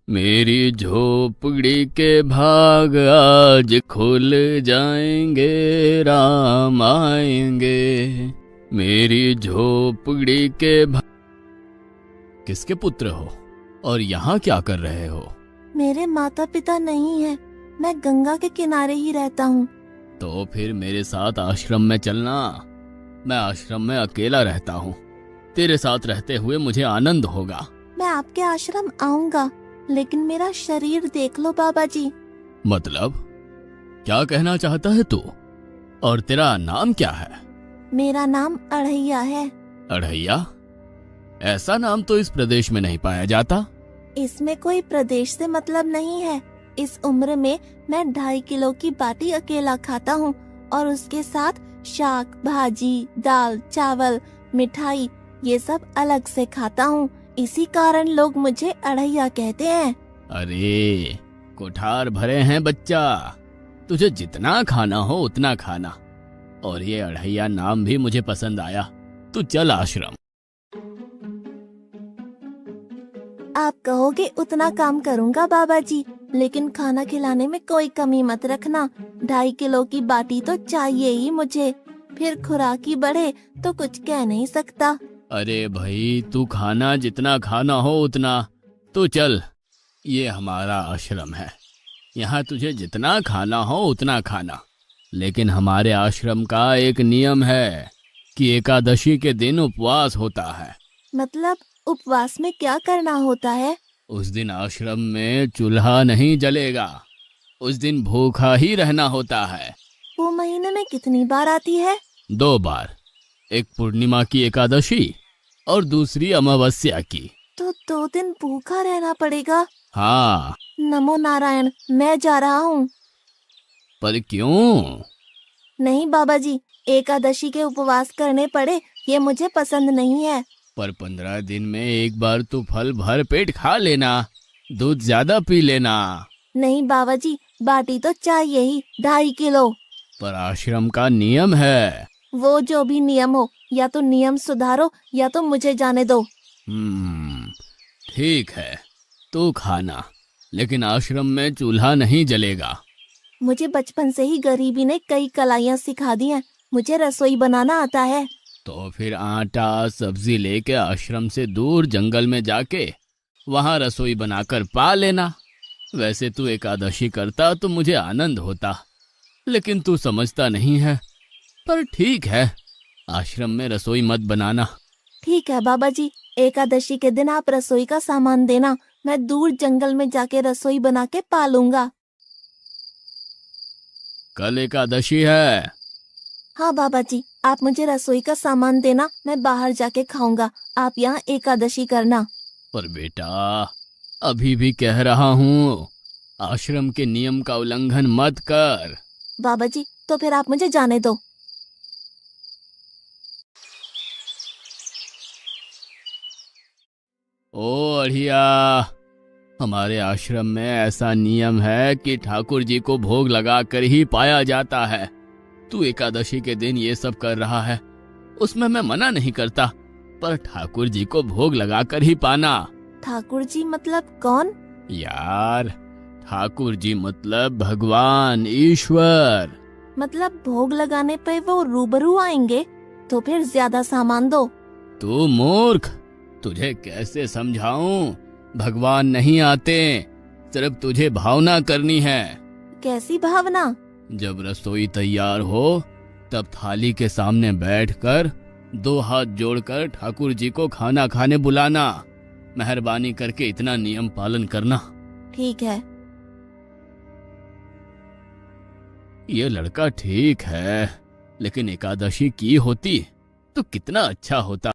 मेरी झोपड़ी के भाग आज खुल जाएंगे, राम आएंगे। मेरी झोपड़ी के भाग। किसके पुत्र हो और यहाँ क्या कर रहे हो? मेरे माता पिता नहीं है, मैं गंगा के किनारे ही रहता हूँ। तो फिर मेरे साथ आश्रम में चलना। मैं आश्रम में अकेला रहता हूँ, तेरे साथ रहते हुए मुझे आनंद होगा। मैं आपके आश्रम आऊंगा, लेकिन मेरा शरीर देख लो बाबा जी। मतलब क्या कहना चाहता है तू? और तेरा नाम क्या है? मेरा नाम अढ़ैया है। अढ़ैया? ऐसा नाम तो इस प्रदेश में नहीं पाया जाता। इसमें कोई प्रदेश से मतलब नहीं है। इस उम्र में मैं 2.5 किलो की बाटी अकेला खाता हूँ और उसके साथ शाक, भाजी, दाल, चावल, मिठाई ये सब अलग से खाता हूँ। इसी कारण लोग मुझे अढ़ैया कहते हैं। अरे कुठार भरे हैं बच्चा, तुझे जितना खाना हो उतना खाना। और ये अढ़ैया नाम भी मुझे पसंद आया। तू चल आश्रम। आप कहोगे उतना काम करूँगा बाबा जी, लेकिन खाना खिलाने में कोई कमी मत रखना। 2.5 किलो की बाटी तो चाहिए ही मुझे, फिर खुराकी बढ़े तो कुछ कह नहीं सकता। अरे भाई, तू खाना जितना खाना हो उतना। तू चल, ये हमारा आश्रम है, यहाँ तुझे जितना खाना हो उतना खाना। लेकिन हमारे आश्रम का एक नियम है कि एकादशी के दिन उपवास होता है। मतलब उपवास में क्या करना होता है? उस दिन आश्रम में चूल्हा नहीं जलेगा, उस दिन भूखा ही रहना होता है। वो महीने में कितनी बार आती है? 2 बार, एक पूर्णिमा की एकादशी और दूसरी अमावस्या की। तो 2 दिन भूखा रहना पड़ेगा। हाँ। नमो नारायण, मैं जा रहा हूँ। पर क्यों? नहीं बाबा जी, एकादशी के उपवास करने पड़े ये मुझे पसंद नहीं है। पर 15 दिन में एक बार तो फल भर पेट खा लेना, दूध ज्यादा पी लेना। नहीं बाबा जी, बाटी तो चाहिए ही 2.5 किलो। पर आश्रम का नियम है। वो जो भी नियम हो, या तो नियम सुधारो या तो मुझे जाने दो। ठीक है, तू खाना, लेकिन आश्रम में चूल्हा नहीं जलेगा। मुझे बचपन से ही गरीबी ने कई कलाइयाँ सिखा दी हैं। मुझे रसोई बनाना आता है। तो फिर आटा सब्जी लेके आश्रम से दूर जंगल में जाके वहां रसोई बनाकर पा लेना। वैसे तू एकादशी करता तो मुझे आनंद होता, लेकिन तू समझता नहीं है। पर ठीक है, आश्रम में रसोई मत बनाना। ठीक है बाबा जी, एकादशी के दिन आप रसोई का सामान देना, मैं दूर जंगल में जाके रसोई बना के पालूंगा। कल एकादशी है। हाँ बाबा जी, आप मुझे रसोई का सामान देना, मैं बाहर जाके खाऊंगा। आप यहाँ एकादशी करना। पर बेटा, अभी भी कह रहा हूँ, आश्रम के नियम का उल्लंघन मत कर। बाबा जी, तो फिर आप मुझे जाने दो। ओ अढ़िया, हमारे आश्रम में ऐसा नियम है कि ठाकुर जी को भोग लगा कर ही पाया जाता है। तू एकादशी के दिन ये सब कर रहा है, उसमें मैं मना नहीं करता, पर ठाकुर जी को भोग लगा कर ही पाना। ठाकुर जी मतलब कौन? यार, ठाकुर जी मतलब भगवान ईश्वर। मतलब भोग लगाने पे वो रूबरू आएंगे? तो फिर ज्यादा सामान दो। तू मूर्ख, तुझे कैसे समझाऊं? भगवान नहीं आते, सिर्फ तुझे भावना करनी है। कैसी भावना? जब रसोई तैयार हो तब थाली के सामने बैठकर 2 हाथ जोड़कर ठाकुर जी को खाना खाने बुलाना। मेहरबानी करके इतना नियम पालन करना। ठीक है। ये लड़का ठीक है, लेकिन एकादशी की होती तो कितना अच्छा होता।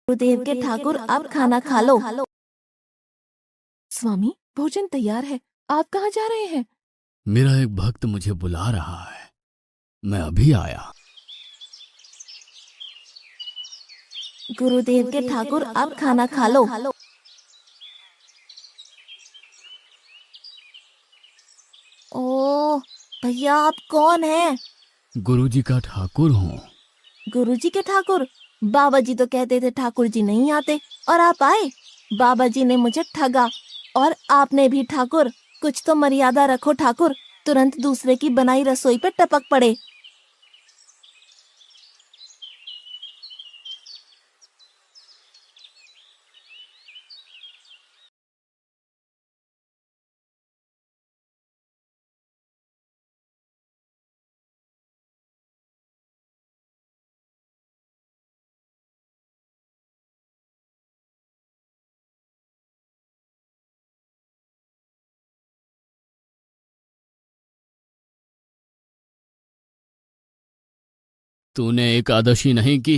गुरुदेव के ठाकुर, आप खाना खा लो। स्वामी, भोजन तैयार है, आप कहाँ जा रहे हैं? मेरा एक भक्त मुझे बुला रहा है, मैं अभी आया। गुरुदेव के ठाकुर, आप खाना खा लो। भैया आप कौन हैं? गुरुजी का ठाकुर हूँ। गुरुजी के ठाकुर? बाबा जी तो कहते थे ठाकुर जी नहीं आते और आप आए। बाबा जी ने मुझे ठगा और आपने भी ठाकुर। कुछ तो मर्यादा रखो ठाकुर, तुरंत दूसरे की बनाई रसोई पे टपक पड़े। तूने एकादशी नहीं की,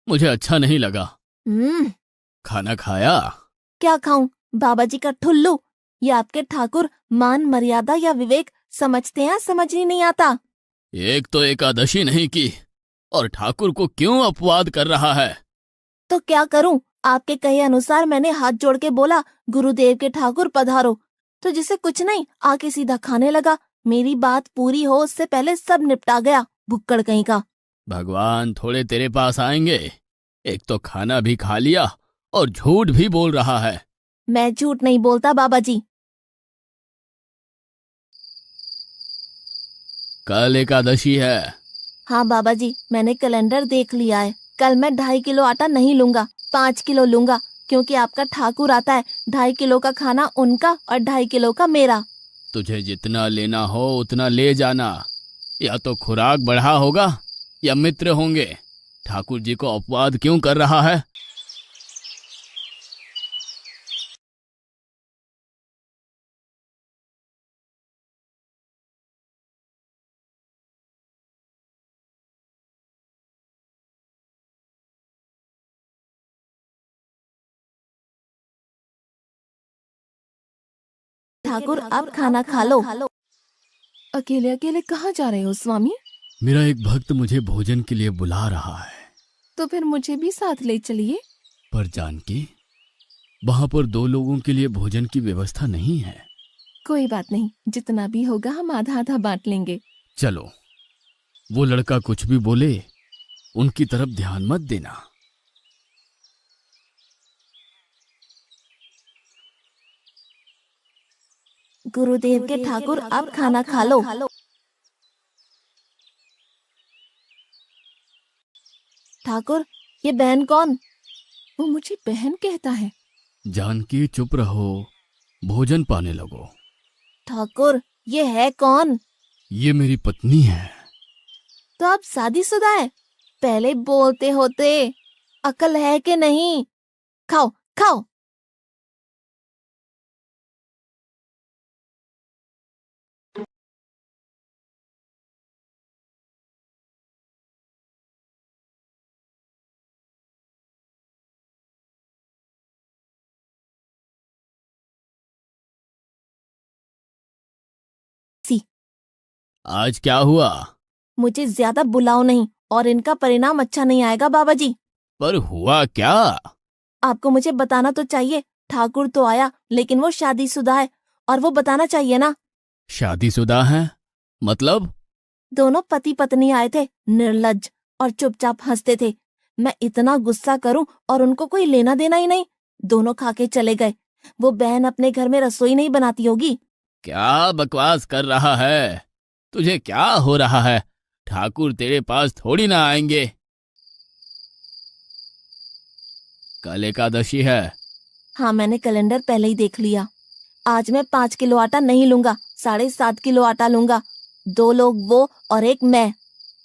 मुझे अच्छा नहीं लगा। हम्म। खाना खाया? क्या खाऊं? बाबा जी का ठुल्लू। ये आपके ठाकुर मान मर्यादा या विवेक समझते हैं, समझ ही नहीं आता। एक तो एकादशी नहीं की और ठाकुर को क्यों अपवाद कर रहा है? तो क्या करूं? आपके कहे अनुसार मैंने हाथ जोड़ के बोला, गुरुदेव के ठाकुर पधारो। तो जिसे कुछ नहीं आके सीधा खाने लगा। मेरी बात पूरी हो उससे पहले सब निपटा गया, भुक्कड़ कहीं का। भगवान थोड़े तेरे पास आएंगे। एक तो खाना भी खा लिया और झूठ भी बोल रहा है। मैं झूठ नहीं बोलता बाबा जी। कल एकादशी है। हाँ बाबा जी, मैंने कैलेंडर देख लिया है। कल मैं 2.5 किलो आटा नहीं लूंगा, 5 किलो लूंगा, क्योंकि आपका ठाकुर आता है। 2.5 किलो का खाना उनका और 2.5 किलो का मेरा। तुझे जितना लेना हो उतना ले जाना। या तो खुराक बढ़ा होगा या मित्र होंगे। ठाकुर जी को अपवाद क्यों कर रहा है? ठाकुर अब खाना खा लो। अकेले अकेले कहाँ जा रहे हो स्वामी? मेरा एक भक्त मुझे भोजन के लिए बुला रहा है। तो फिर मुझे भी साथ ले चलिए। पर जानकी, वहां पर 2 लोगों के लिए भोजन की व्यवस्था नहीं है। कोई बात नहीं, जितना भी होगा हम आधा आधा बांट लेंगे। चलो, वो लड़का कुछ भी बोले उनकी तरफ ध्यान मत देना। गुरुदेव के ठाकुर अब खाना खा लो। ठाकुर, ये बहन कौन? वो मुझे बहन कहता है। जानकी चुप रहो, भोजन पाने लगो। ठाकुर, ये है कौन? ये मेरी पत्नी है। तो आप शादीशुदा है? पहले बोलते होते। अकल है कि नहीं? खाओ खाओ। सी, आज क्या हुआ? मुझे ज्यादा बुलाओ नहीं और इनका परिणाम अच्छा नहीं आएगा बाबा जी। पर हुआ क्या? आपको मुझे बताना तो चाहिए। ठाकुर तो आया लेकिन वो शादीशुदा है, और वो बताना चाहिए ना। शादीशुदा है? मतलब? दोनों पति पत्नी आए थे, निर्लज्ज, और चुपचाप हंसते थे। मैं इतना गुस्सा करूं और उनको कोई लेना देना ही नहीं। दोनों खा के चले गए। वो बहन अपने घर में रसोई नहीं बनाती होगी। क्या बकवास कर रहा है? तुझे क्या हो रहा है? ठाकुर तेरे पास थोड़ी ना आएंगे। कल एकादशी है। हाँ, मैंने कैलेंडर पहले ही देख लिया। आज मैं 5 किलो आटा नहीं लूंगा, 7.5 किलो आटा लूंगा। 2 लोग वो और एक मैं।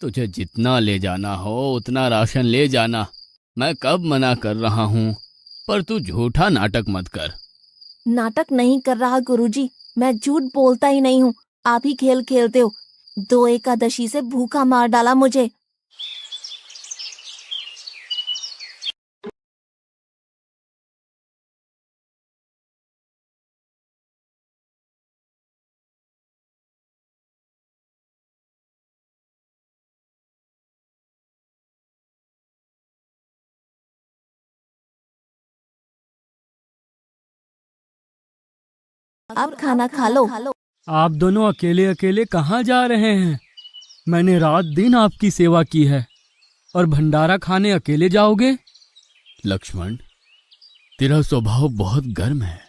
तुझे जितना ले जाना हो उतना राशन ले जाना। मैं कब मना कर रहा हूँ, पर तू झूठा नाटक मत कर। नाटक नहीं कर रहा गुरुजी, मैं झूठ बोलता ही नहीं हूँ। आप ही खेल खेलते हो। 2 एकादशी से भूखा मार डाला मुझे। अब खाना खा लो। आप दोनों अकेले अकेले कहाँ जा रहे हैं? मैंने रात दिन आपकी सेवा की है और भंडारा खाने अकेले जाओगे? लक्ष्मण, तेरा स्वभाव बहुत गर्म है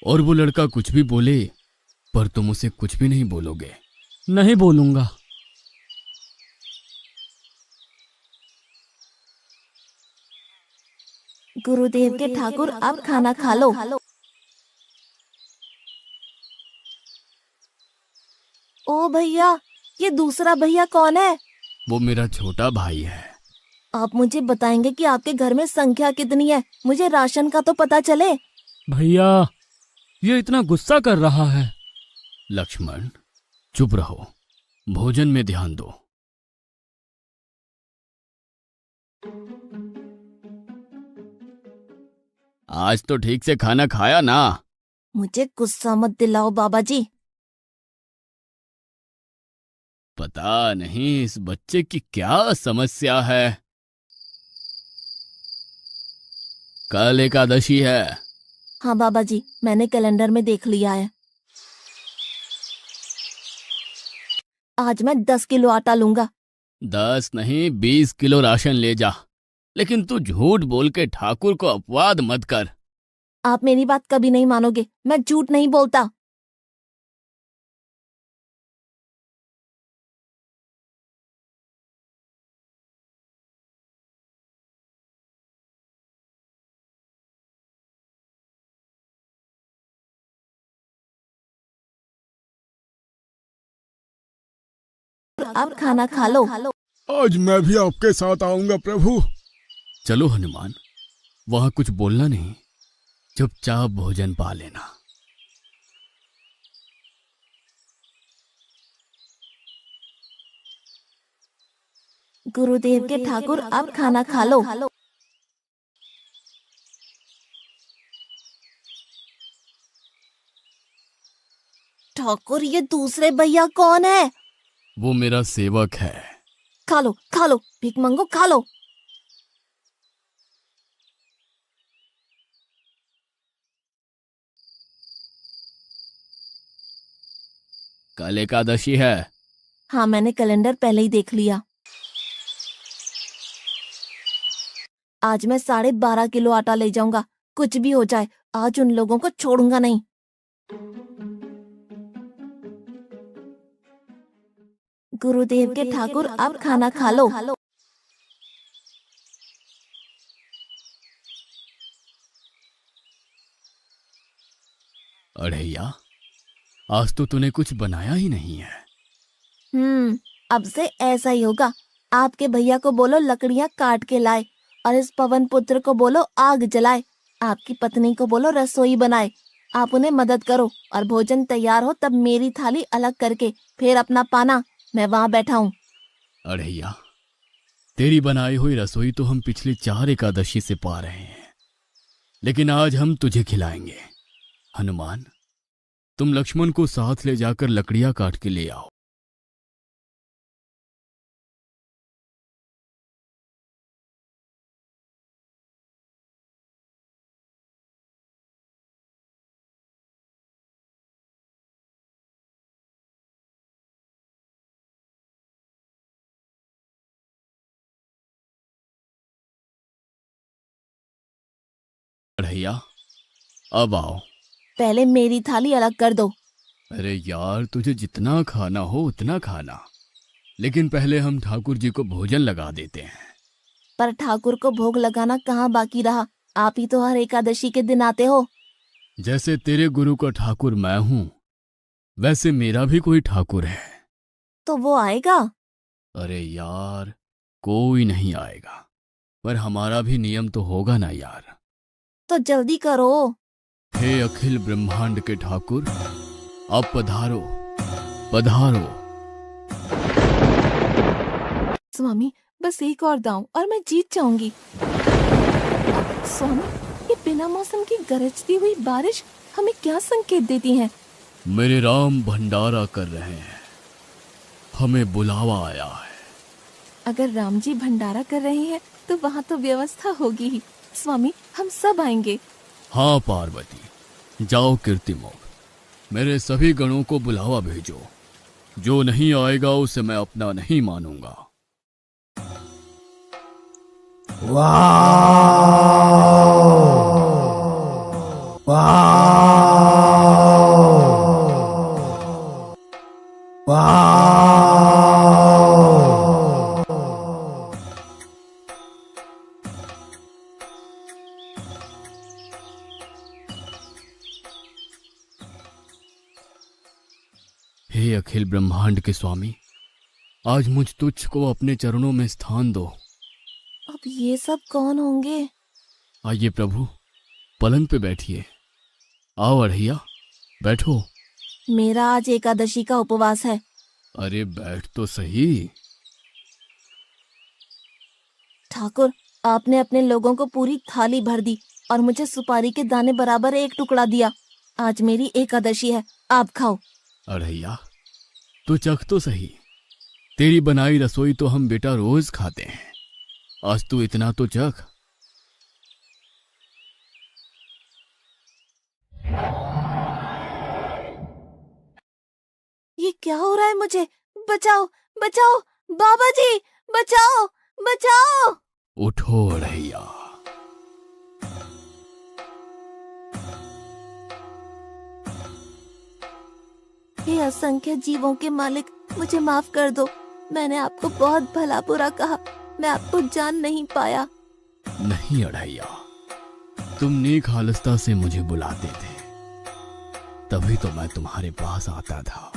और वो लड़का कुछ भी बोले पर तुम उसे कुछ भी नहीं बोलोगे। नहीं बोलूंगा। गुरुदेव के ठाकुर, अब खाना खा लो। ओ भैया, ये दूसरा भैया कौन है? वो मेरा छोटा भाई है। आप मुझे बताएंगे कि आपके घर में संख्या कितनी है? मुझे राशन का तो पता चले। भैया, ये इतना गुस्सा कर रहा है। लक्ष्मण, चुप रहो, भोजन में ध्यान दो। आज तो ठीक से खाना खाया ना? मुझे गुस्सा मत दिलाओ बाबा जी। पता नहीं इस बच्चे की क्या समस्या है। कल एकादशी है। हाँ बाबा जी, मैंने कैलेंडर में देख लिया है। आज मैं 10 किलो आटा लूंगा। 10 नहीं 20 किलो राशन ले जा, लेकिन तू झूठ बोल के ठाकुर को अपवाद मत कर। आप मेरी बात कभी नहीं मानोगे, मैं झूठ नहीं बोलता। अब खाना खा लो। आज मैं भी आपके साथ आऊंगा प्रभु। चलो हनुमान, वहां कुछ बोलना नहीं, चुपचाप भोजन पा लेना। गुरुदेव के ठाकुर, अब खाना खा लो। ठाकुर, ये दूसरे भैया कौन है? वो मेरा सेवक है। खा लो खा लो, भीख मंगो, खा लो। कल एकादशी है। हाँ, मैंने कैलेंडर पहले ही देख लिया। आज मैं 12.5 किलो आटा ले जाऊंगा। कुछ भी हो जाए, आज उन लोगों को छोड़ूंगा नहीं। गुरुदेव के ठाकुर, अब खाना खा लो। अढ़ैया, आज तो तूने कुछ बनाया ही नहीं है। अब से ऐसा ही होगा। आपके भैया को बोलो लकड़ियां काट के लाए, और इस पवन पुत्र को बोलो आग जलाए। आपकी पत्नी को बोलो रसोई बनाए। आप उन्हें मदद करो, और भोजन तैयार हो तब मेरी थाली अलग करके फिर अपना पाना, मैं वहां बैठा हूँ। अढ़ैया, तेरी बनाई हुई रसोई तो हम पिछली 4 एकादशी से पा रहे हैं, लेकिन आज हम तुझे खिलाएंगे। हनुमान, तुम लक्ष्मण को साथ ले जाकर लकड़ियां काट के ले आओ। अढ़ैया, अब आओ। पहले मेरी थाली अलग कर दो। अरे यार, तुझे जितना खाना हो उतना खाना, लेकिन पहले हम ठाकुर जी को भोजन लगा देते हैं। पर ठाकुर को भोग लगाना कहाँ बाकी रहा? आप ही तो हर एकादशी के दिन आते हो। जैसे तेरे गुरु का ठाकुर मैं हूं, वैसे मेरा भी कोई ठाकुर है। तो वो आएगा? अरे यार, कोई नहीं आएगा, पर हमारा भी नियम तो होगा ना यार। तो जल्दी करो। हे अखिल ब्रह्मांड के ठाकुर, अब पधारो पधारो। स्वामी, बस एक और दांव और मैं जीत जाऊंगी। स्वामी, ये बिना मौसम की गरजती हुई बारिश हमें क्या संकेत देती है? मेरे राम भंडारा कर रहे हैं, हमें बुलावा आया है। अगर राम जी भंडारा कर रहे हैं तो वहाँ तो व्यवस्था होगी ही। स्वामी, हम सब आएंगे। हाँ पार्वती, जाओ कीर्तिमुख, मेरे सभी गणों को बुलावा भेजो। जो नहीं आएगा उसे मैं अपना नहीं मानूंगा। हे अखिल ब्रह्मांड के स्वामी, आज मुझ तुच्छ को अपने चरणों में स्थान दो। अब ये सब कौन होंगे? आइए प्रभु, पलंग पे बैठिए। आओ अढ़ैया, बैठो। मेरा आज एकादशी का उपवास है। अरे बैठ तो सही। ठाकुर, आपने अपने लोगों को पूरी थाली भर दी और मुझे सुपारी के दाने बराबर एक टुकड़ा दिया। आज मेरी एकादशी है, आप खाओ। अढ़ैया, तू चख तो सही। तेरी बनाई रसोई तो हम बेटा रोज खाते हैं, आज तू इतना तो चख। ये क्या हो रहा है मुझे? बचाओ बचाओ, बाबा जी बचाओ बचाओ। उठो अढ़ैया। हे असंख्य जीवों के मालिक, मुझे माफ कर दो। मैंने आपको बहुत भला बुरा कहा, मैं आपको जान नहीं पाया। नहीं अढ़ैया, तुम नेक हालस्ता से मुझे बुलाते थे, तभी तो मैं तुम्हारे पास आता था,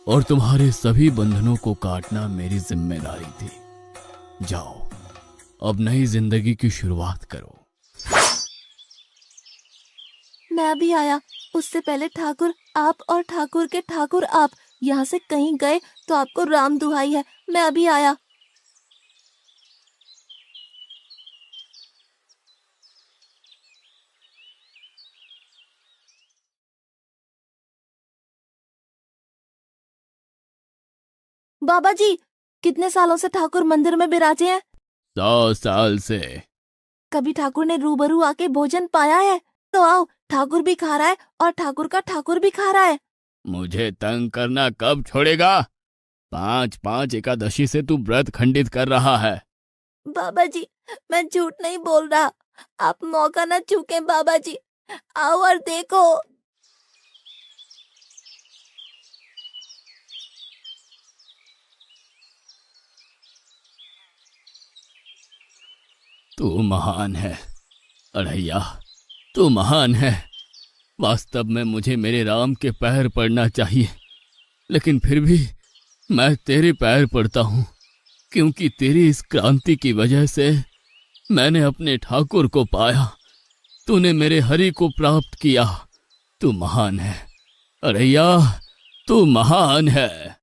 और तुम्हारे सभी बंधनों को काटना मेरी जिम्मेदारी थी। जाओ, अब नई जिंदगी की शुरुआत करो। मैं भी आया। उससे पहले ठाकुर आप और ठाकुर के ठाकुर आप यहाँ से कहीं गए तो आपको राम दुहाई है, मैं अभी आया। बाबा जी, कितने सालों से ठाकुर मंदिर में बिराजे हैं? 100 साल से। कभी ठाकुर ने रूबरू आके भोजन पाया है? तो आओ, ठाकुर भी खा रहा है और ठाकुर का ठाकुर भी खा रहा है। मुझे तंग करना कब छोड़ेगा? 5-5 एकादशी से तू व्रत खंडित कर रहा है। बाबा जी, मैं झूठ नहीं बोल रहा, आप मौका न चूकें बाबा जी। आओ और देखो। तू महान है अढ़ैया, तू महान है। वास्तव में मुझे मेरे राम के पैर पड़ना चाहिए, लेकिन फिर भी मैं तेरे पैर पड़ता हूँ, क्योंकि तेरी इस क्रांति की वजह से मैंने अपने ठाकुर को पाया। तूने मेरे हरि को प्राप्त किया। तू महान है अढ़ैया, तू महान है।